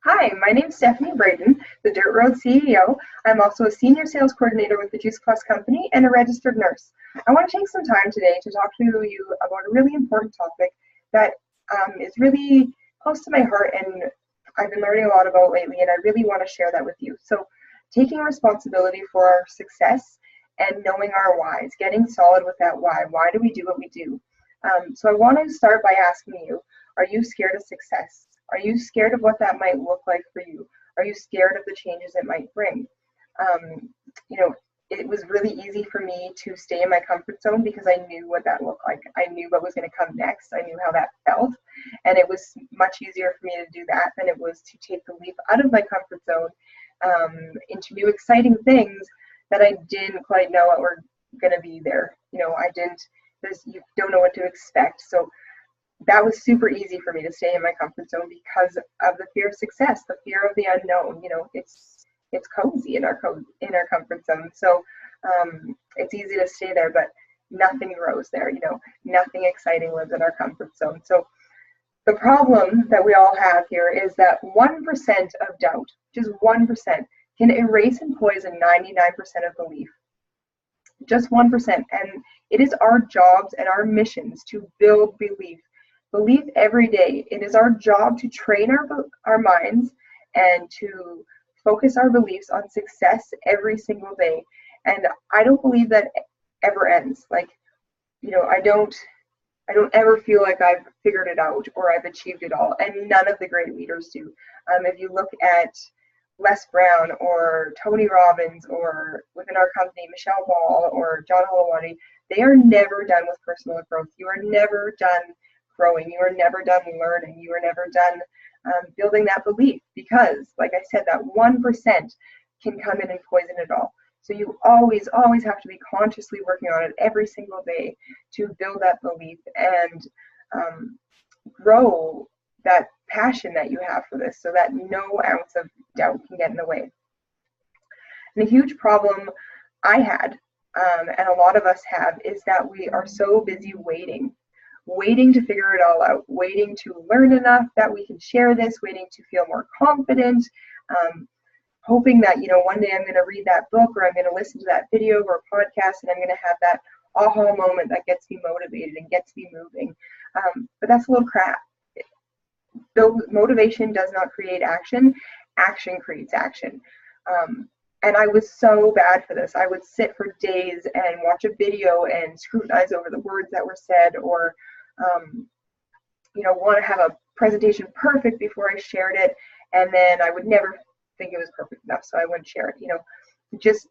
Hi, my name is Stephanie Braden, the Dirt Road CEO. I'm also a senior sales coordinator with the Juice Plus company and a registered nurse. I want to take some time today to talk to you about a really important topic that is really close to my heart and I've been learning a lot about lately, and I really want to share that with you. So, taking responsibility for our success and knowing our whys, getting solid with that why. Why do we do what we do? So, I want to start by asking you, are you scared of success? Are you scared of what that might look like for you? Are you scared of the changes it might bring? Um, you know, it was really easy for me to stay in my comfort zone because I knew what that looked like. I knew what was going to come next. I knew how that felt. And it was much easier for me to do that than it was to take the leap out of my comfort zone into new exciting things that I didn't quite know what were going to be there. You don't know what to expect. So that was super easy for me to stay in my comfort zone because of the fear of success, the fear of the unknown. It's cozy in our comfort zone, so it's easy to stay there. But nothing grows there. Nothing exciting lives in our comfort zone. So the problem that we all have here is that 1% of doubt, just 1%, can erase and poison 99% of belief. Just 1%, and it is our jobs and our missions to build belief. Belief every day. It is our job to train our minds and to focus our beliefs on success every single day. And I don't believe that ever ends. I don't ever feel like I've figured it out or I've achieved it all. And none of the great leaders do. If you look at Les Brown or Tony Robbins or within our company, Michelle Ball or John Holowani, they are never done with personal growth. You are never done growing. You are never done learning. You are never done building that belief because, like I said, that 1% can come in and poison it all. So you always have to be consciously working on it every single day to build that belief and grow that passion that you have for this so that no ounce of doubt can get in the way. And a huge problem I had, and a lot of us have, is that we are so busy waiting to figure it all out, waiting to learn enough that we can share this, waiting to feel more confident, hoping that, one day I'm going to read that book or I'm going to listen to that video or podcast and I'm going to have that aha moment that gets me motivated and gets me moving. But that's a little crap. Though motivation does not create action, action creates action. And I was so bad for this. I would sit for days and watch a video and scrutinize over the words that were said or want to have a presentation perfect before I shared it, and then I would never think it was perfect enough, so I wouldn't share it. Just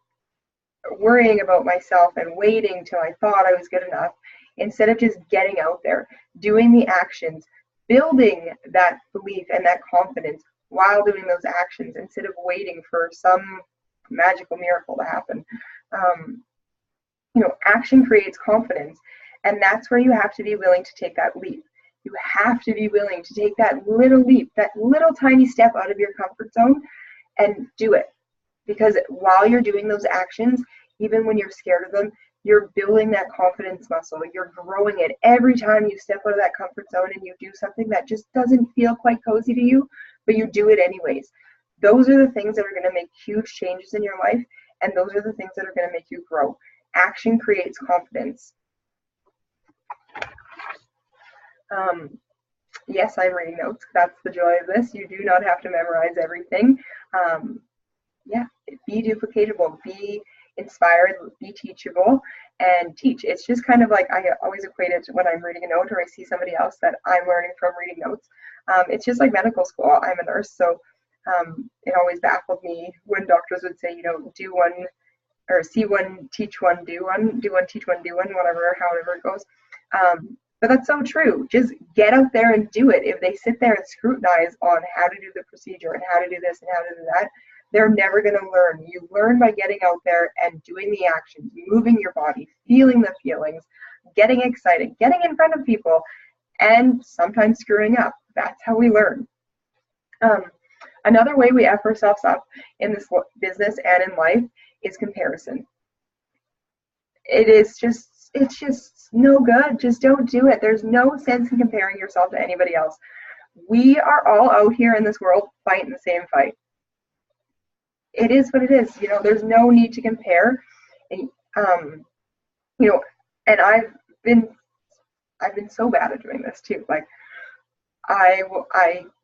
worrying about myself and waiting till I thought I was good enough instead of just getting out there, doing the actions, building that belief and that confidence while doing those actions instead of waiting for some magical miracle to happen. Action creates confidence, and that's where you have to be willing to take that leap. You have to be willing to take that little leap, that little tiny step out of your comfort zone and do it. Because while you're doing those actions, even when you're scared of them, you're building that confidence muscle. You're growing it every time you step out of that comfort zone and you do something that just doesn't feel quite cozy to you, but you do it anyways. Those are the things that are going to make huge changes in your life, and those are the things that are going to make you grow. Action creates confidence. Yes, I'm reading notes. That's the joy of this. You do not have to memorize everything. Be duplicatable, be inspired, be teachable, and teach. It's just kind of like I always equate it to when I'm reading a note or I see somebody else that I'm learning from reading notes. It's just like medical school. I'm a nurse, so it always baffled me when doctors would say, do one, or see one, teach one, do one, teach one, do one, however it goes. But that's so true. Just get out there and do it. If they sit there and scrutinize on how to do the procedure and how to do this and how to do that, they're never going to learn. You learn by getting out there and doing the actions, moving your body, feeling the feelings, getting excited, getting in front of people, and sometimes screwing up. That's how we learn. Another way we F ourselves up in this business and in life is comparison. It's just no good. Just don't do it. There's no sense in comparing yourself to anybody else. We are all out here in this world fighting the same fight. It is what it is. There's no need to compare. And, you know, and I've been so bad at doing this too. Like I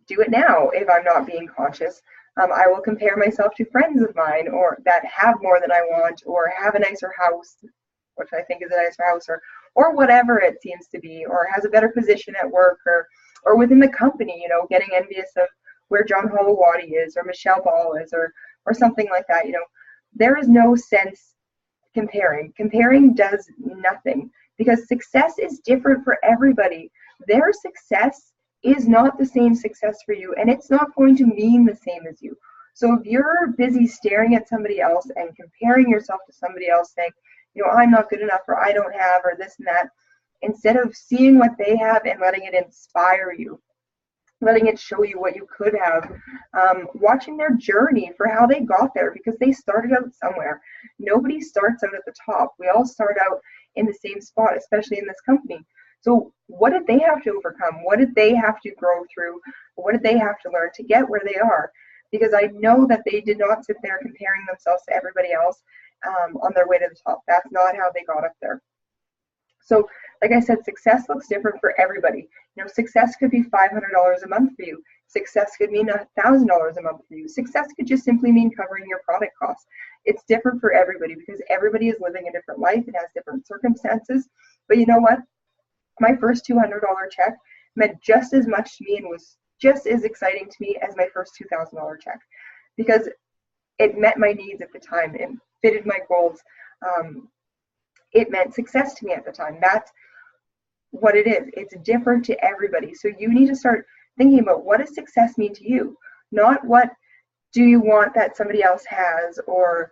do it now if I'm not being conscious. I will compare myself to friends of mine or that have more than I want or have a nicer house, which I think is a nicer house, or whatever it seems to be, or has a better position at work or within the company, getting envious of where John Holowati is or Michelle Ball is or something like that. There is no sense comparing. Comparing does nothing because success is different for everybody. Their success is not the same success for you, and it's not going to mean the same as you. So if you're busy staring at somebody else and comparing yourself to somebody else saying, I'm not good enough, or I don't have, or this and that, instead of seeing what they have and letting it inspire you, letting it show you what you could have, watching their journey for how they got there, because they started out somewhere. Nobody starts out at the top. We all start out in the same spot, especially in this company. So what did they have to overcome? What did they have to grow through? What did they have to learn to get where they are? Because I know that they did not sit there comparing themselves to everybody else on their way to the top. That's not how they got up there. So like I said, success looks different for everybody. Success could be $500 a month for you. Success could mean $1,000 a month for you. Success could just simply mean covering your product costs. It's different for everybody because everybody is living a different life. It has different circumstances. But you know what? My first $200 check meant just as much to me and was just as exciting to me as my first $2,000 check because it met my needs at the time. It fitted my goals. It meant success to me at the time. That's what it is. It's different to everybody. So you need to start thinking about what does success mean to you, not what do you want that somebody else has or,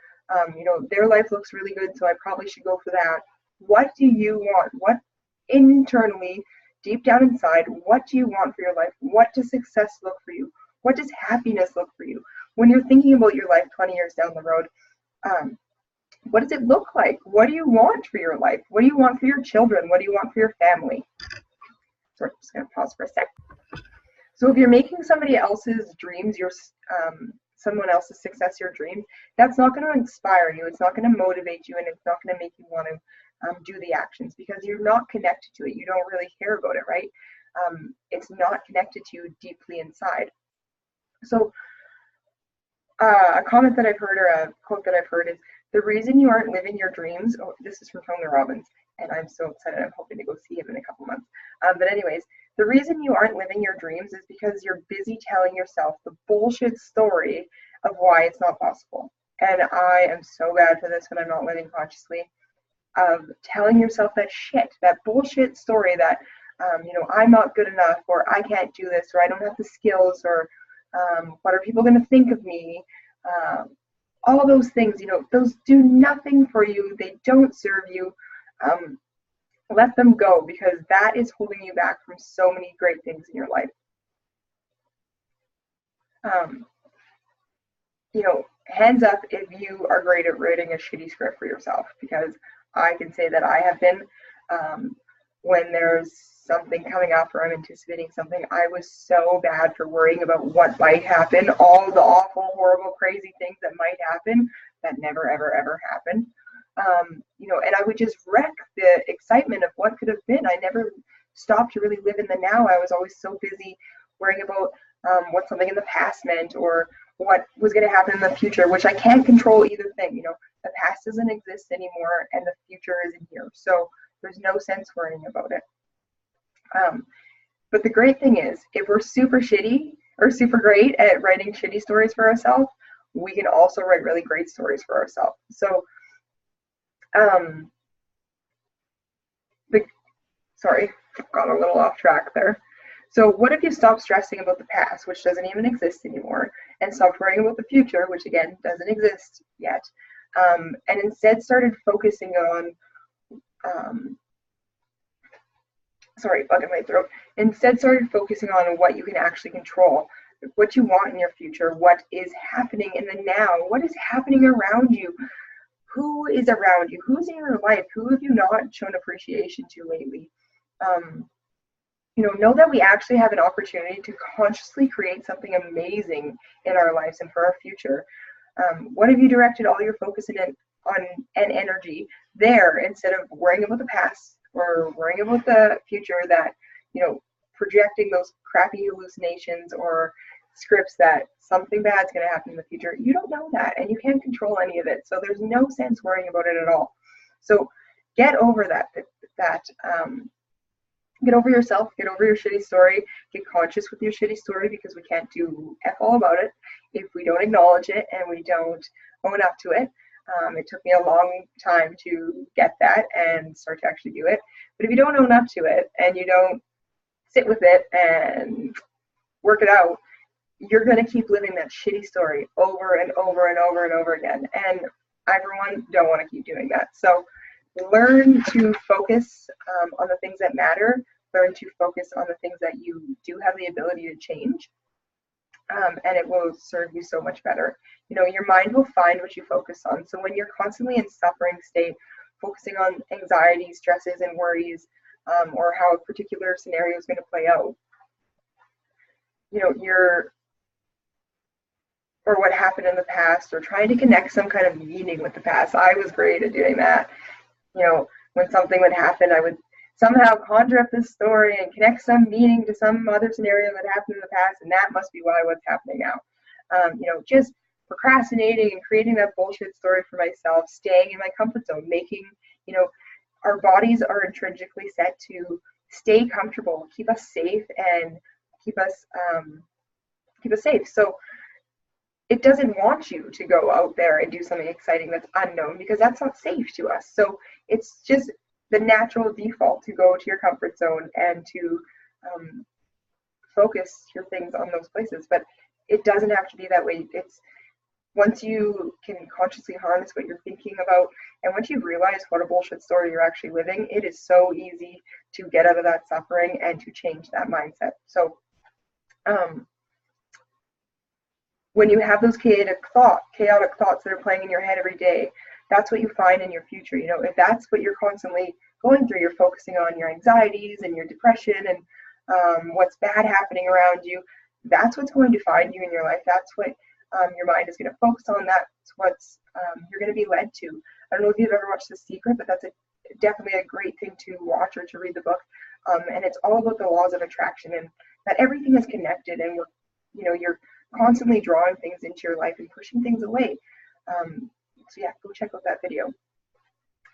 their life looks really good, so I probably should go for that. What do you want? What internally, deep down inside, what do you want for your life? What does success look for you? What does happiness look for you? When you're thinking about your life 20 years down the road, what does it look like? What do you want for your life? What do you want for your children? What do you want for your family? So I'm just going to pause for a sec. So if you're making somebody else's dreams, someone else's success your dream, that's not going to inspire you. It's not going to motivate you, and it's not going to make you want to do the actions because you're not connected to it. You don't really care about it, right? It's not connected to you deeply inside. So a comment that I've heard or a quote that I've heard is, the reason you aren't living your dreams, this is from Tony Robbins, and I'm so excited. I'm hoping to go see him in a couple months. But anyways, the reason you aren't living your dreams is because you're busy telling yourself the bullshit story of why it's not possible. And I am so bad for this when I'm not living consciously, of telling yourself that shit, that bullshit story that, I'm not good enough, or I can't do this, or I don't have the skills, or what are people going to think of me? All those things, those do nothing for you. They don't serve you. Let them go because that is holding you back from so many great things in your life. Hands up if you are great at writing a shitty script for yourself, because I can say that I have been. When there's something coming up or I'm anticipating something, I was so bad for worrying about what might happen, all the awful, horrible, crazy things that might happen that never, ever, ever happened. And I would just wreck the excitement of what could have been. I never stopped to really live in the now. I was always so busy worrying about what something in the past meant or what was going to happen in the future, which I can't control either thing. The past doesn't exist anymore and the future isn't here. So there's no sense worrying about it. But the great thing is, if we're super shitty or super great at writing shitty stories for ourselves, we can also write really great stories for ourselves. So, sorry, got a little off track there. So what if you stop stressing about the past, which doesn't even exist anymore, and stopped worrying about the future, which again doesn't exist yet, and instead started focusing on sorry, bug in my throat. Instead started focusing on what you can actually control, what you want in your future, what is happening in the now, what is happening around you, who is around you, who's in your life, who have you not shown appreciation to lately. know that we actually have an opportunity to consciously create something amazing in our lives and for our future. What have you directed all your focus and energy there, instead of worrying about the past or worrying about the future, that, projecting those crappy hallucinations or scripts that something bad's going to happen in the future? You don't know that, and you can't control any of it. So there's no sense worrying about it at all. So get over that. Get over yourself, get over your shitty story, get conscious with your shitty story, because we can't do F all about it if we don't acknowledge it and we don't own up to it. It took me a long time to get that and start to actually do it. But if you don't own up to it and you don't sit with it and work it out, you're going to keep living that shitty story over and over and over and over again. And I, for one, don't want to keep doing that. So learn to focus on the things that matter. Learn to focus on the things that you do have the ability to change. And it will serve you so much better. Your mind will find what you focus on. So when you're constantly in suffering state, focusing on anxiety, stresses, and worries, or how a particular scenario is going to play out, or what happened in the past, or trying to connect some kind of meaning with the past. I was great at doing that. When something would happen, I would somehow conjure up this story and connect some meaning to some other scenario that happened in the past, and that must be why what's happening now. Just procrastinating and creating that bullshit story for myself, staying in my comfort zone, making, our bodies are intrinsically set to stay comfortable, keep us safe, and keep us safe. So it doesn't want you to go out there and do something exciting that's unknown, because that's not safe to us. So it's just the natural default to go to your comfort zone and to focus your things on those places. But it doesn't have to be that way. It's once you can consciously harness what you're thinking about, and once you realize what a bullshit story you're actually living, it is so easy to get out of that suffering and to change that mindset. So when you have those chaotic thoughts that are playing in your head every day, that's what you find in your future. If that's what you're constantly going through, you're focusing on your anxieties and your depression and what's bad happening around you, that's what's going to find you in your life. That's what your mind is going to focus on. That's what's you're going to be led to. I don't know if you've ever watched The Secret, but that's definitely a great thing to watch or to read the book. And it's all about the laws of attraction, and that everything is connected, and you're constantly drawing things into your life and pushing things away. So yeah, go check out that video.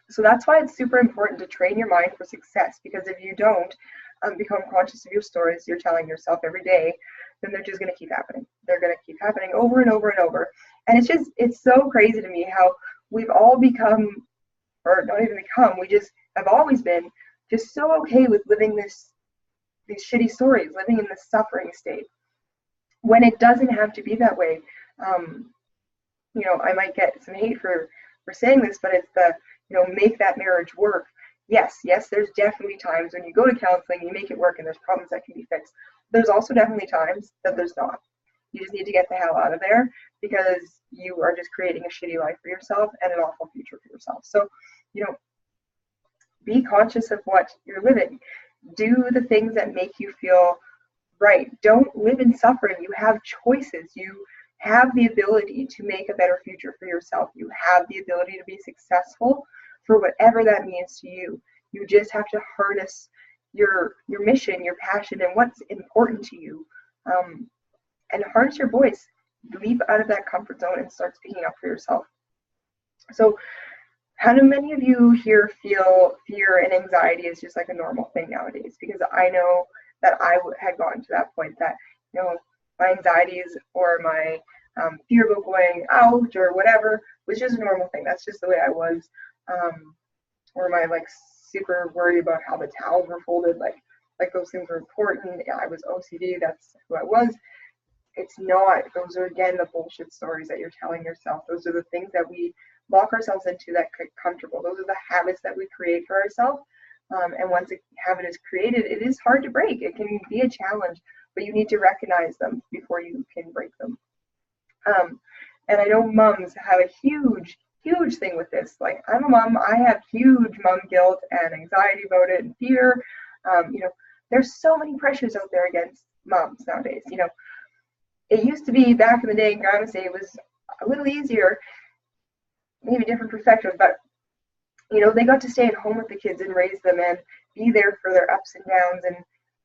So that's why it's super important to train your mind for success, because if you don't become conscious of your stories you're telling yourself every day, then they're just going to keep happening. They're going to keep happening over and over and over. And it's so crazy to me how we've all become, or not even become, we just have always been just so okay with living these shitty stories, living in this suffering state, when it doesn't have to be that way. I might get some hate for saying this, but it's the, make that marriage work. Yes, there's definitely times when you go to counseling, you make it work, and there's problems that can be fixed. There's also definitely times that there's not. You just need to get the hell out of there, because you are just creating a shitty life for yourself and an awful future for yourself. So, be conscious of what you're living. Do the things that make you feel right. Don't live in suffering. You have choices. You have the ability to make a better future for yourself. You have the ability to be successful for whatever that means to you. You just have to harness your mission, your passion, and what's important to you, and harness your voice. Leap out of that comfort zone and start speaking up for yourself. So how do many of you here feel fear and anxiety is just like a normal thing nowadays? Because I know that I had gotten to that point that, my anxieties or my fear of going out or whatever was just a normal thing. That's just the way I was. Or my super worried about how the towels were folded, like those things were important. I was OCD, that's who I was. It's not. Those are, again, the bullshit stories that you're telling yourself. Those are the things that we lock ourselves into that get comfortable. Those are the habits that we create for ourselves. And once a habit is created, it is hard to break. It can be a challenge, but you need to recognize them before you can break them. And I know moms have a huge thing with this. I'm a mom. I have huge mom guilt and anxiety about it and fear. there's so many pressures out there against moms nowadays. It used to be back in the day in Grandma's day, it was a little easier, maybe different perspective, but they got to stay at home with the kids and raise them and be there for their ups and downs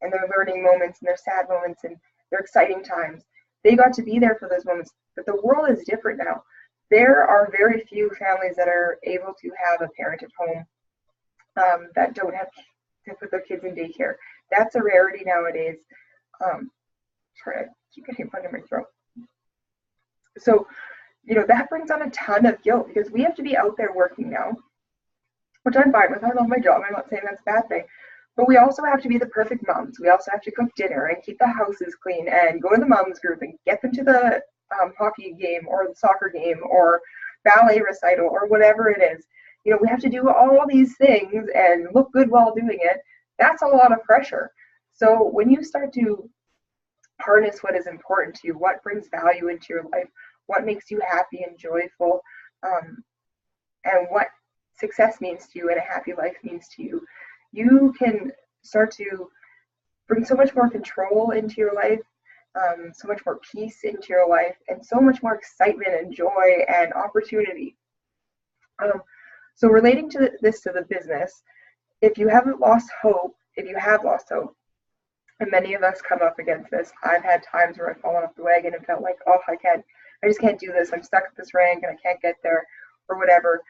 and their learning moments and their sad moments and their exciting times. They got to be there for those moments, but the world is different now. There are very few families that are able to have a parent at home that don't have to put their kids in daycare. That's a rarity nowadays. Sorry, I keep getting fun in my throat. So, that brings on a ton of guilt because we have to be out there working now, which I'm fine with. I love my job. I'm not saying that's a bad thing. But we also have to be the perfect moms. We also have to cook dinner and keep the houses clean and go to the moms group and get them to the hockey game or the soccer game or ballet recital or whatever it is. We have to do all these things and look good while doing it. That's a lot of pressure. So when you start to harness what is important to you, what brings value into your life, what makes you happy and joyful, and what success means to you and a happy life means to you, you can start to bring so much more control into your life, so much more peace into your life, and so much more excitement and joy and opportunity. So relating to this to the business, if you haven't lost hope, if you have lost hope, and many of us come up against this, I've had times where I've fallen off the wagon and felt like, oh, I just can't do this. I'm stuck at this rank and I can't get there or whatever.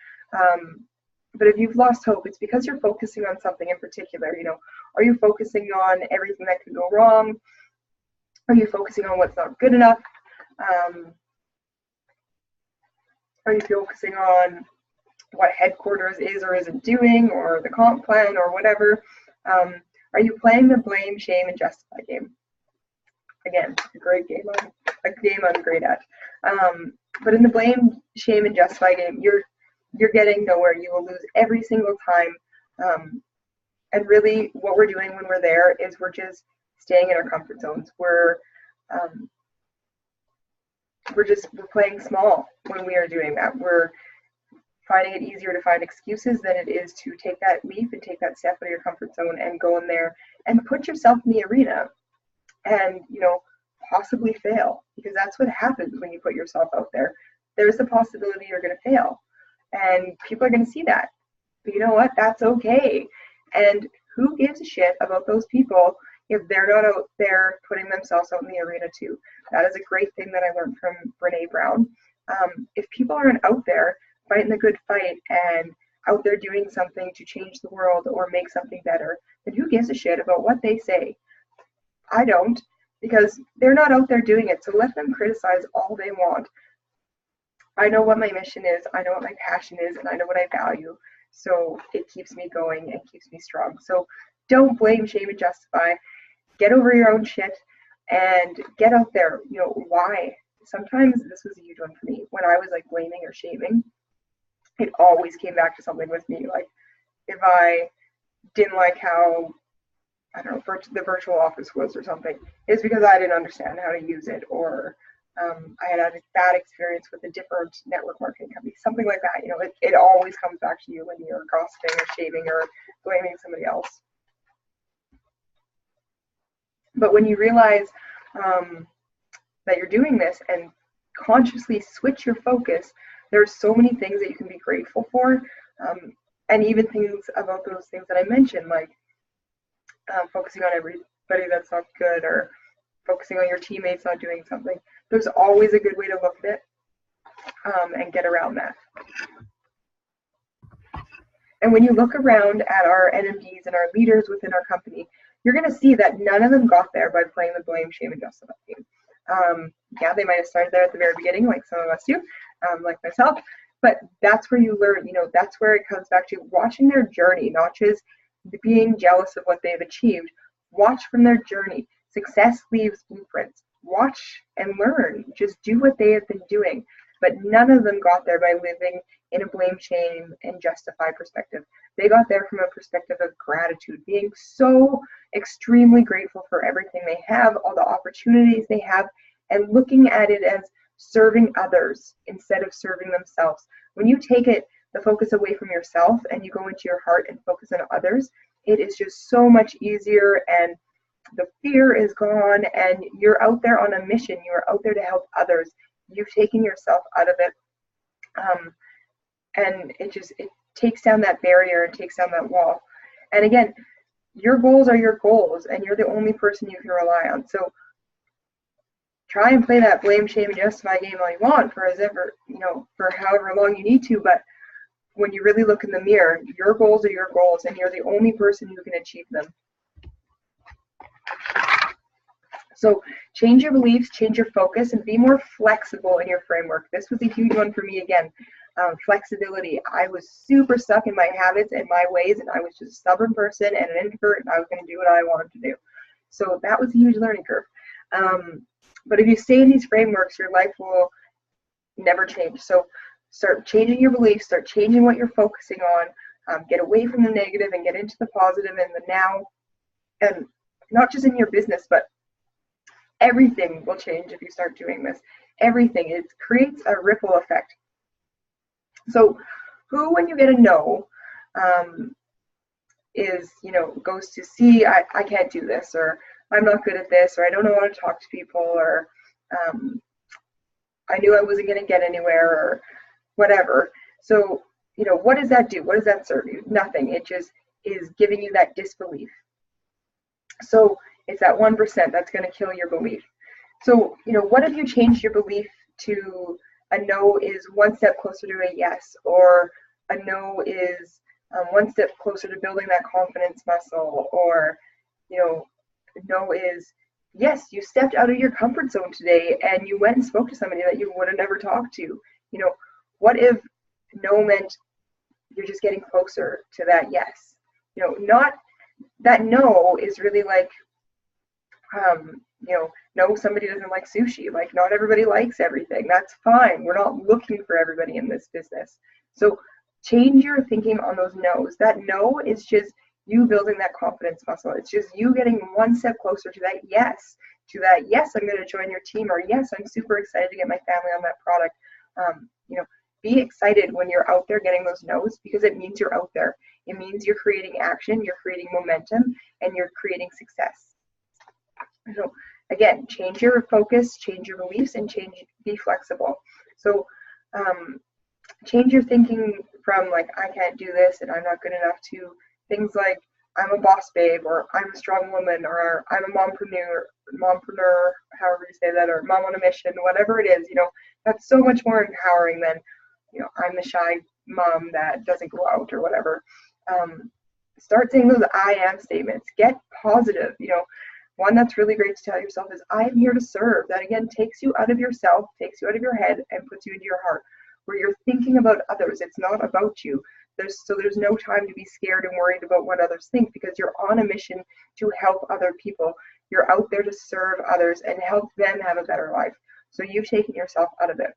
But if you've lost hope, it's because you're focusing on something in particular. Are you focusing on everything that could go wrong? Are you focusing on what's not good enough? Are you focusing on what headquarters is or isn't doing, or the comp plan, or whatever? Are you playing the blame, shame, and justify game? Again, a great game, a game I'm great at. But in the blame, shame, and justify game, you're getting nowhere. You will lose every single time. And really, what we're doing when we're there is we're just staying in our comfort zones. We're playing small when we are doing that. We're finding it easier to find excuses than it is to take that leap and take that step out of your comfort zone and go in there and put yourself in the arena and, possibly fail, because that's what happens when you put yourself out there. There's a possibility you're going to fail, and people are going to see that. But you know what? That's okay. And who gives a shit about those people if they're not out there putting themselves out in the arena too? That is a great thing that I learned from Brene Brown. If people aren't out there fighting the good fight and out there doing something to change the world or make something better, then who gives a shit about what they say? I don't, because they're not out there doing it. So let them criticize all they want. I know what my mission is, I know what my passion is, and I know what I value. So it keeps me going and keeps me strong. So don't blame, shame, and justify. Get over your own shit and get out there. Why? Sometimes this was a huge one for me. When I was blaming or shaming, it always came back to something with me. Like if I didn't like how, I don't know, the virtual office was or something, it's because I didn't understand how to use it, or I had a bad experience with a different network marketing company, something like that. It always comes back to you when you're gossiping or shaming or blaming somebody else. But when you realize that you're doing this and consciously switch your focus, there's so many things that you can be grateful for, and even things about those things that I mentioned, like focusing on everybody that's not good, or focusing on your teammates not doing something. There's always a good way to look at it and get around that. And when you look around at our NMDs and our leaders within our company, you're going to see that none of them got there by playing the blame, shame, and justify game. Yeah, they might have started there at the very beginning, like some of us do, like myself, but that's where you learn, that's where it comes back to watching their journey, not just being jealous of what they've achieved. Watch from their journey. Success leaves blueprints. Watch and learn. Just do what they have been doing. But none of them got there by living in a blame, shame, and justify perspective. They got there from a perspective of gratitude, being so extremely grateful for everything they have, all the opportunities they have, and looking at it as serving others instead of serving themselves. When you take the focus away from yourself and you go into your heart and focus on others, it is just so much easier and the fear is gone, and you're out there on a mission. You're out there to help others. You've taken yourself out of it, and it takes down that barrier and takes down that wall. And again, your goals are your goals, and you're the only person you can rely on. So try and play that blame, shame, and justify game all you want for for however long you need to. But when you really look in the mirror, your goals are your goals, and you're the only person who can achieve them. So change your beliefs, change your focus, and be more flexible in your framework. This was a huge one for me again. Flexibility. I was super stuck in my habits and my ways, and I was just a stubborn person and an introvert, and I was going to do what I wanted to do. So that was a huge learning curve. But if you stay in these frameworks, your life will never change. So start changing your beliefs, start changing what you're focusing on, get away from the negative and get into the positive and the now. And not just in your business, but everything will change if you start doing this. Everything. It creates a ripple effect. So who, when you get a no, goes to see, I can't do this, or I'm not good at this, or I don't know how to talk to people, or I knew I wasn't going to get anywhere, or whatever. So, what does that do? What does that serve you? Nothing. It just is giving you that disbelief. So it's that 1% that's going to kill your belief. So, what if you changed your belief to a no is one step closer to a yes, or a no is one step closer to building that confidence muscle, or, no is, yes, you stepped out of your comfort zone today and you went and spoke to somebody that you would have never talked to. What if no meant you're just getting closer to that yes? Not that no is really like, no, somebody doesn't like sushi. Like, not everybody likes everything. That's fine. We're not looking for everybody in this business. So change your thinking on those no's. That no is just you building that confidence muscle. It's just you getting one step closer to that yes. I'm going to join your team, or yes, I'm super excited to get my family on that product. Be excited when you're out there getting those no's, because it means you're out there. It means you're creating action, you're creating momentum, and you're creating success. So again, change your focus, change your beliefs, and be flexible. So change your thinking from like, I can't do this and I'm not good enough, to things like, I'm a boss babe, or I'm a strong woman, or I'm a mompreneur, however you say that, or mom on a mission, whatever it is. That's so much more empowering than, I'm the shy mom that doesn't go out, or whatever. Start saying those I am statements. Get positive. One that's really great to tell yourself is, I am here to serve. That again takes you out of yourself, takes you out of your head, and puts you into your heart, where you're thinking about others. It's not about you. There's no time to be scared and worried about what others think, because you're on a mission to help other people. You're out there to serve others and help them have a better life. So you've taken yourself out of it.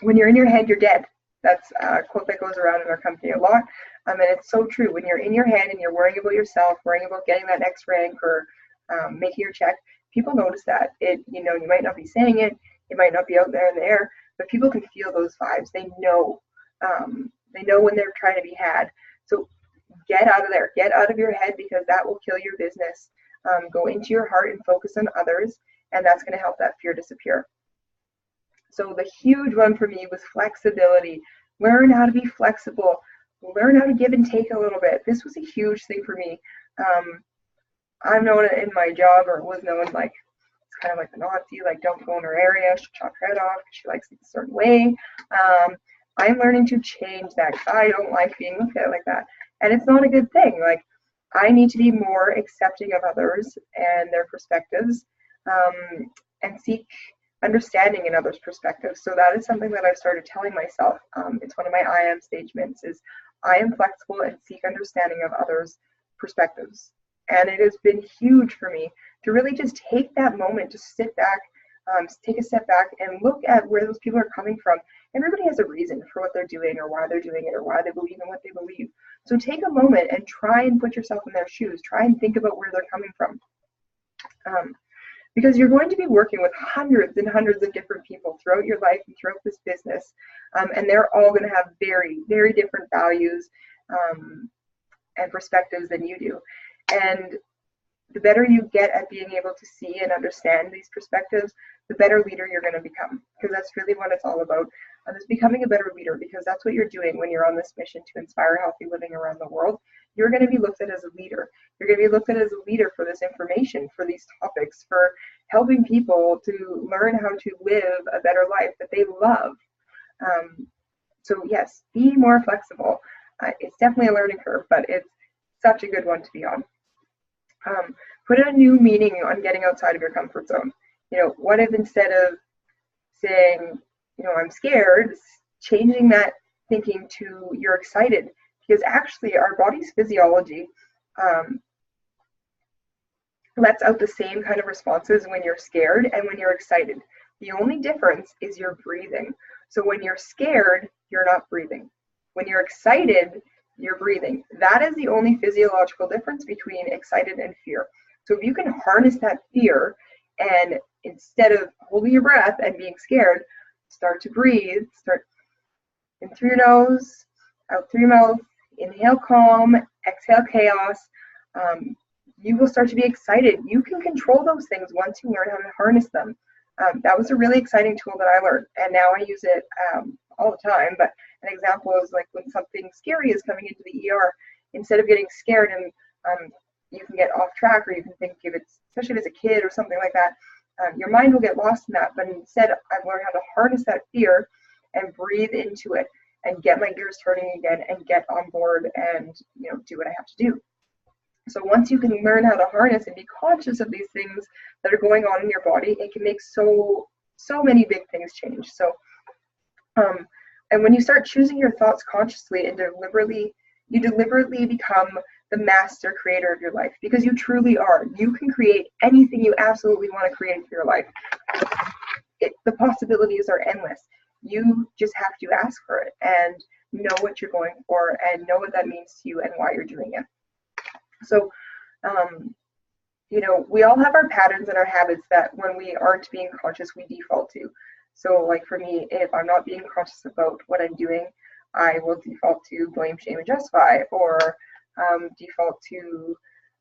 When you're in your head, you're dead. That's a quote that goes around in our company a lot. And it's so true. When you're in your head and you're worrying about yourself, worrying about getting that next rank, or making your check, people notice that. You might not be saying it, it might not be out there in the air, but people can feel those vibes. They know when they're trying to be had. So get out of there, get out of your head, because that will kill your business. Go into your heart and focus on others, and that's going to help that fear disappear. So the huge one for me was flexibility. Learn how to be flexible. Learn how to give and take a little bit. This was a huge thing for me. I'm known in my job, or was known like, it's kind of like the Nazi, like, don't go in her area, she'll chop her head off because she likes it a certain way. I'm learning to change that, because I don't like being looked at like that. And it's not a good thing. Like, I need to be more accepting of others and their perspectives, and seek understanding in others' perspectives. So that is something that I've started telling myself. It's one of my I am statements, is I am flexible and seek understanding of others' perspectives. And it has been huge for me to really just take that moment to sit back, take a step back and look at where those people are coming from. Everybody has a reason for what they're doing, or why they're doing it, or why they believe in what they believe. So take a moment and try and put yourself in their shoes. Try and think about where they're coming from. Because you're going to be working with hundreds and hundreds of different people throughout your life and throughout this business. And they're all going to have very, very different values and perspectives than you do. And the better you get at being able to see and understand these perspectives, the better leader you're going to become, because that's really what it's all about. It's becoming a better leader, because that's what you're doing when you're on this mission to inspire healthy living around the world. You're going to be looked at as a leader. You're going to be looked at as a leader for this information, for these topics, for helping people to learn how to live a better life that they love. So yes, be more flexible. It's definitely a learning curve, but it's such a good one to be on. Put a new meaning on getting outside of your comfort zone. What if instead of saying, I'm scared, changing that thinking to you're excited, because actually our body's physiology lets out the same kind of responses when you're scared and when you're excited. The only difference is your breathing. So when you're scared, you're not breathing. When you're excited, you're breathing. That is the only physiological difference between excited and fear. So if you can harness that fear, and instead of holding your breath and being scared, start to breathe, start in through your nose, out through your mouth, inhale calm, exhale chaos, you will start to be excited. You can control those things once you learn how to harness them. That was a really exciting tool that I learned, and now I use it all the time. But an example is like when something scary is coming into the ER, instead of getting scared and you can get off track, or you can think if it's, especially if it's a kid or something like that, your mind will get lost in that. But instead, I've learned how to harness that fear and breathe into it and get my gears turning again and get on board and do what I have to do. So once you can learn how to harness and be conscious of these things that are going on in your body, it can make so many big things change. So and when you start choosing your thoughts consciously and you deliberately become the master creator of your life, because you truly are. You can create anything you absolutely want to create for your life. The possibilities are endless. You just have to ask for it and know what you're going for and know what that means to you and why you're doing it. So, we all have our patterns and our habits that when we aren't being conscious, we default to. So like for me, if I'm not being conscious about what I'm doing, I will default to blame, shame, and justify, or default to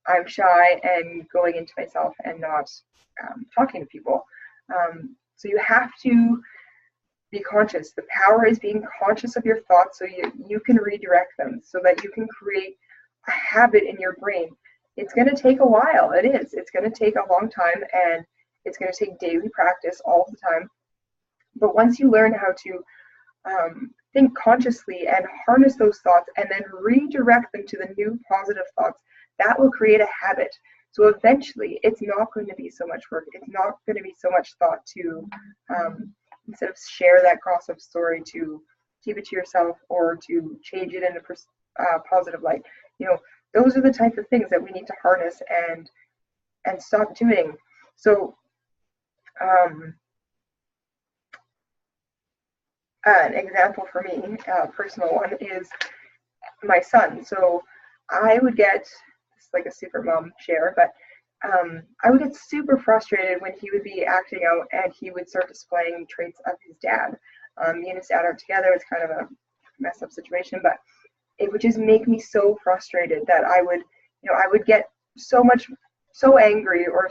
I'm shy and going into myself and not talking to people. So you have to be conscious. The power is being conscious of your thoughts so you can redirect them, so that you can create a habit in your brain. It's going to take a while. It is. It's going to take a long time, and it's going to take daily practice all the time. But once you learn how to think consciously and harness those thoughts and then redirect them to the new positive thoughts, that will create a habit. So eventually, it's not going to be so much work. It's not going to be so much thought to, instead of share that gossip story, to keep it to yourself or to change it in a positive light. Those are the type of things that we need to harness and stop doing. So an example for me, a personal one, is my son. So I would get, it's like a super mom share, but I would get super frustrated when he would be acting out and he would start displaying traits of his dad. Me and his dad aren't together. It's kind of a messed up situation, but it would just make me so frustrated that I would get so angry, or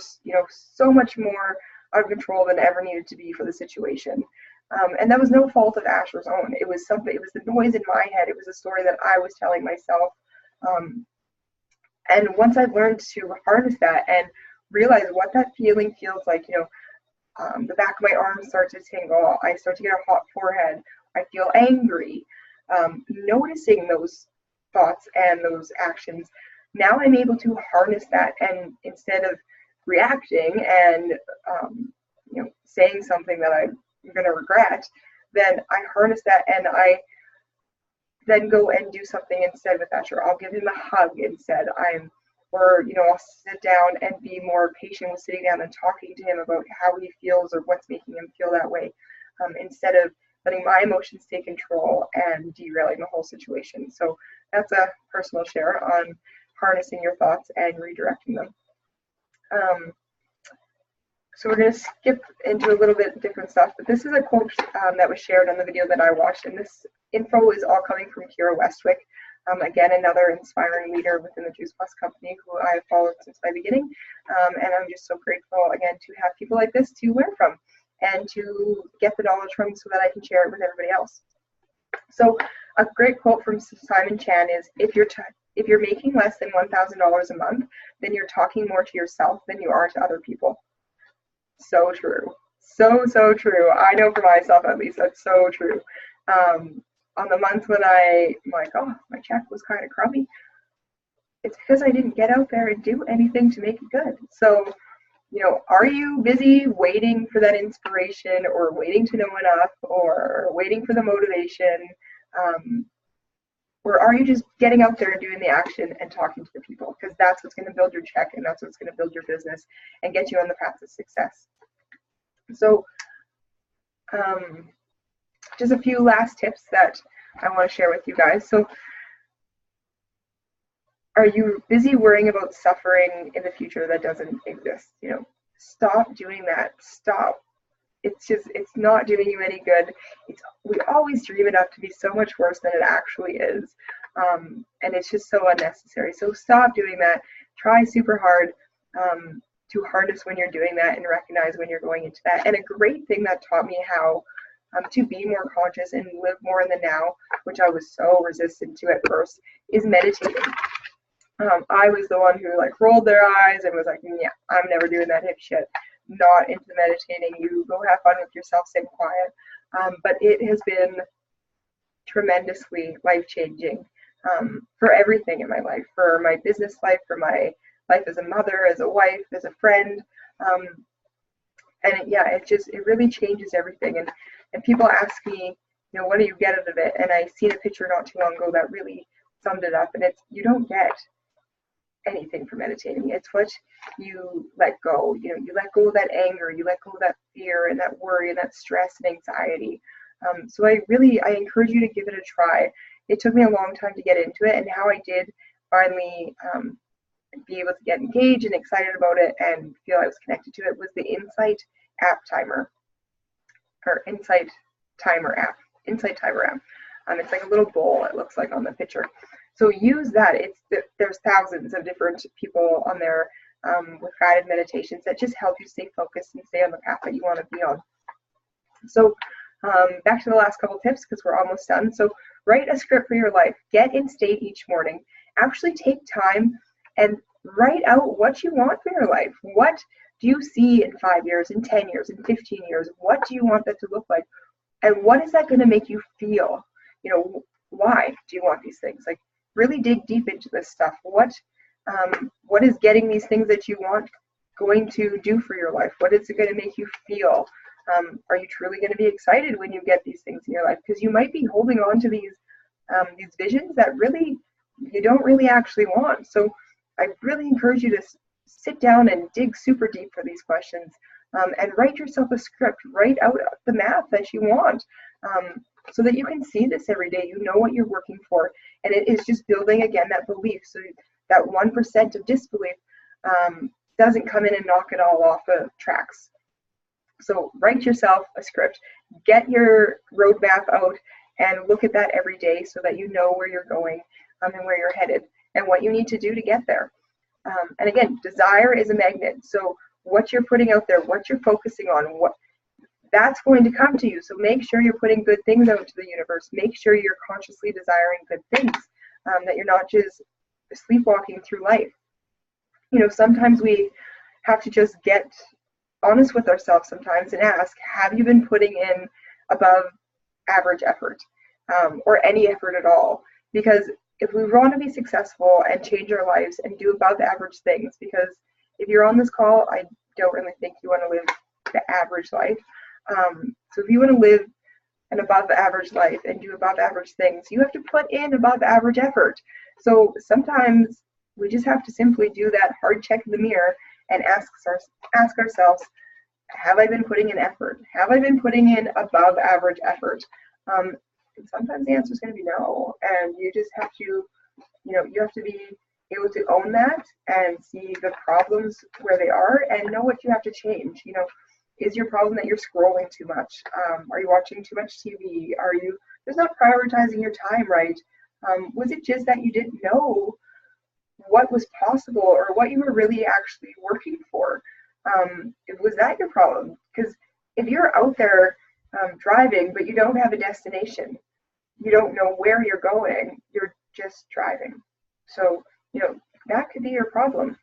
so much more out of control than ever needed to be for the situation. And that was no fault of Asher's own. It was the noise in my head. It was a story that I was telling myself. And once I've learned to harness that and realize what that feeling feels like, the back of my arms start to tingle. I start to get a hot forehead. I feel angry. Noticing those thoughts and those actions, now I'm able to harness that, and instead of reacting and saying something that I'm going to regret, then I harness that and I then go and do something instead with Asher. I'll give him a hug instead. I'll sit down and be more patient with sitting down and talking to him about how he feels or what's making him feel that way, instead of letting my emotions take control and derailing the whole situation. So that's a personal share on harnessing your thoughts and redirecting them. So we're going to skip into a little bit different stuff, but this is a quote that was shared on the video that I watched, and this info is all coming from Kira Westwick. Again, another inspiring leader within the Juice Plus company who I've followed since my beginning. And I'm just so grateful, again, to have people like this to learn from and to get the knowledge from so that I can share it with everybody else. So a great quote from Simon Chan is, if you're making less than $1,000 a month, then you're talking more to yourself than you are to other people. So true. So true. I know for myself, at least, that's so true. On the months when I'm like, oh, my check was kind of crummy, it's because I didn't get out there and do anything to make it good. So, you know, are you busy waiting for that inspiration, or waiting to know enough, or waiting for the motivation? Or are you just getting out there and doing the action and talking to the people? Because that's what's going to build your check, and that's what's going to build your business and get you on the path to success. So just a few last tips that I want to share with you guys. So are you busy worrying about suffering in the future that doesn't exist? You know, stop doing that. Stop. It's not doing you any good. We always dream it up to be so much worse than it actually is. And it's just so unnecessary. So stop doing that. Try super hard to harness when you're doing that and recognize when you're going into that. And a great thing that taught me how to be more conscious and live more in the now, which I was so resistant to at first, is meditating. I was the one who like rolled their eyes and was like, yeah, I'm never doing that hip shit. Not into meditating. You go have fun with yourself, sit quiet. But it has been tremendously life-changing for everything in my life, for my business life, for my life as a mother, as a wife, as a friend. And it really changes everything. And people ask me, you know, what do you get out of it? And I seen a picture not too long ago that really summed it up. And it's, you don't get anything from meditating. It's what you let go. You know, you let go of that anger, you let go of that fear and that worry and that stress and anxiety. So I encourage you to give it a try. It took me a long time to get into it, and how I did finally be able to get engaged and excited about it and feel I was connected to it was the Insight Timer app. It's like a little bowl, it looks like on the picture. So use that. There's thousands of different people on there with guided meditations that just help you stay focused and stay on the path that you want to be on. So back to the last couple tips, because we're almost done. So write a script for your life. Get in state each morning. Actually take time and write out what you want for your life. What do you see in 5 years, in 10 years, in 15 years? What do you want that to look like? And what is that going to make you feel? You know, why do you want these things? Like, really dig deep into this stuff. What is getting these things that you want going to do for your life? What is it going to make you feel? Are you truly going to be excited when you get these things in your life? Because you might be holding on to these visions that really you don't really actually want. So I really encourage you to sit down and dig super deep for these questions and write yourself a script. Write out the math that you want so that you can see this every day. You know what you're working for. And it is just building, again, that belief. So that 1% of disbelief doesn't come in and knock it all off of tracks. So write yourself a script, get your roadmap out, and look at that every day so that you know where you're going and where you're headed and what you need to do to get there. And again, desire is a magnet. So what you're putting out there, what you're focusing on, that's going to come to you. So make sure you're putting good things out to the universe. Make sure you're consciously desiring good things, that you're not just sleepwalking through life. You know, sometimes we have to just get honest with ourselves sometimes and ask, have you been putting in above average effort or any effort at all? Because if we want to be successful and change our lives and do above average things, because if you're on this call, I don't really think you want to live the average life. So if you want to live an above average life and do above average things, you have to put in above average effort. So sometimes we just have to simply do that hard check in the mirror and ask ourselves, have I been putting in effort? Have I been putting in above average effort? And sometimes the answer is going to be no. And you just have to, you have to be able to own that and see the problems where they are and know what you have to change. Is your problem that you're scrolling too much? Are you watching too much TV? Are you just not prioritizing your time right? Was it just that you didn't know what was possible or what you were really actually working for? Was that your problem? Because if you're out there driving, but you don't have a destination, you don't know where you're going, you're just driving. So, that could be your problem.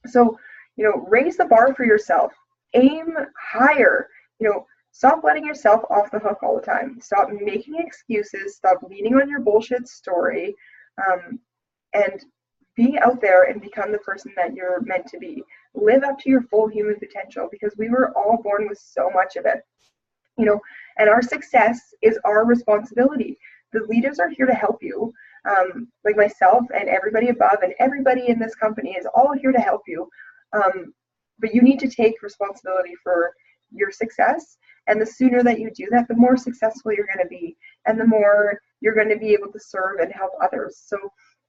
So, raise the bar for yourself, aim higher, stop letting yourself off the hook all the time. Stop making excuses, stop leaning on your bullshit story, and be out there and become the person that you're meant to be. Live up to your full human potential, because we were all born with so much of it, and our success is our responsibility. The leaders are here to help you, like myself and everybody above and everybody in this company is all here to help you. But you need to take responsibility for your success. And the sooner that you do that, the more successful you're going to be, and the more you're going to be able to serve and help others. So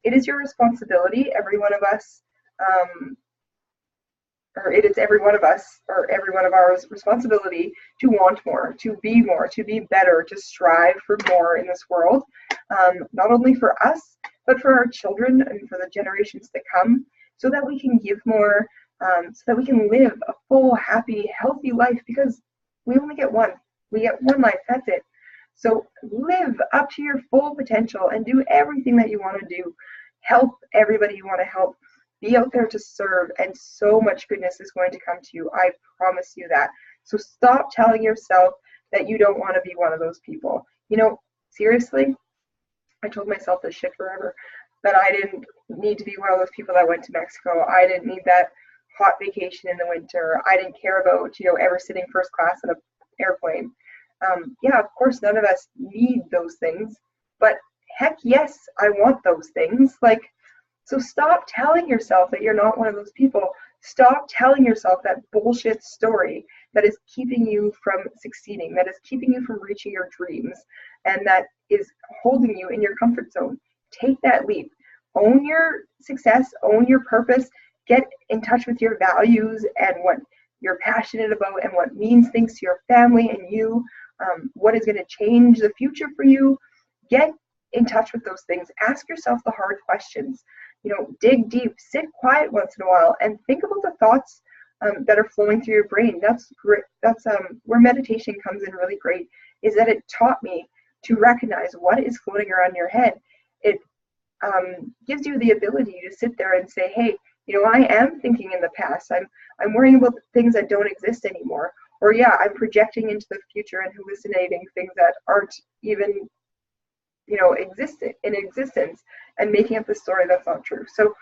it is your responsibility, every one of us, or it is every one of us, or every one of our responsibility to want more, to be better, to strive for more in this world, not only for us, but for our children and for the generations to come, so that we can give more, so that we can live a full, happy, healthy life, because we only get one. We get one life, that's it. So live up to your full potential and do everything that you want to do. Help everybody you want to help. Be out there to serve, and so much goodness is going to come to you. I promise you that. So stop telling yourself that you don't want to be one of those people. Seriously, I told myself this shit forever, that I didn't need to be one of those people that went to Mexico. I didn't need that hot vacation in the winter. I didn't care about, ever sitting first class in an airplane. Yeah, of course, none of us need those things, but heck yes, I want those things. So stop telling yourself that you're not one of those people. Stop telling yourself that bullshit story that is keeping you from succeeding, that is keeping you from reaching your dreams, and that is holding you in your comfort zone. Take that leap. Own your success, own your purpose, get in touch with your values and what you're passionate about and what means things to your family and you, what is going to change the future for you. Get in touch with those things. Ask yourself the hard questions. Dig deep, sit quiet once in a while, and think about the thoughts that are flowing through your brain. That's great. That's where meditation comes in really great, is that it taught me to recognize what is floating around your head. It gives you the ability to sit there and say, hey, I am thinking in the past. I'm worrying about things that don't exist anymore. Or yeah, I'm projecting into the future and hallucinating things that aren't even in existence, and making up the story that's not true. So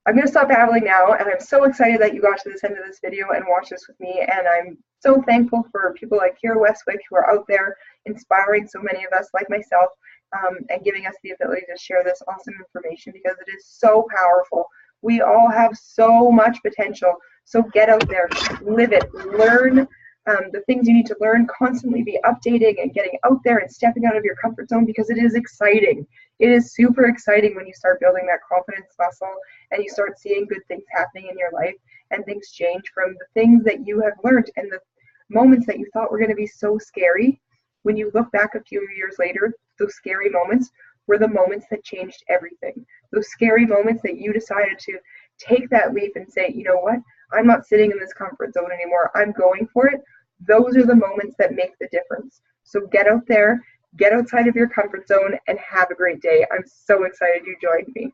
I'm going to stop babbling now, and I'm so excited that you got to this end of this video and watched this with me, and I'm so thankful for people like Kira Westwick who are out there inspiring so many of us like myself, and giving us the ability to share this awesome information, because it is so powerful. We all have so much potential. So get out there, live it, learn the things you need to learn, constantly be updating and getting out there and stepping out of your comfort zone, because it is exciting. It is super exciting when you start building that confidence muscle and you start seeing good things happening in your life, and things change from the things that you have learned, and the moments that you thought were going to be so scary. When you look back a few years later, those scary moments were the moments that changed everything. Those scary moments that you decided to take that leap and say, you know what, I'm not sitting in this comfort zone anymore, I'm going for it. Those are the moments that make the difference. So get out there, get outside of your comfort zone, and have a great day. I'm so excited you joined me.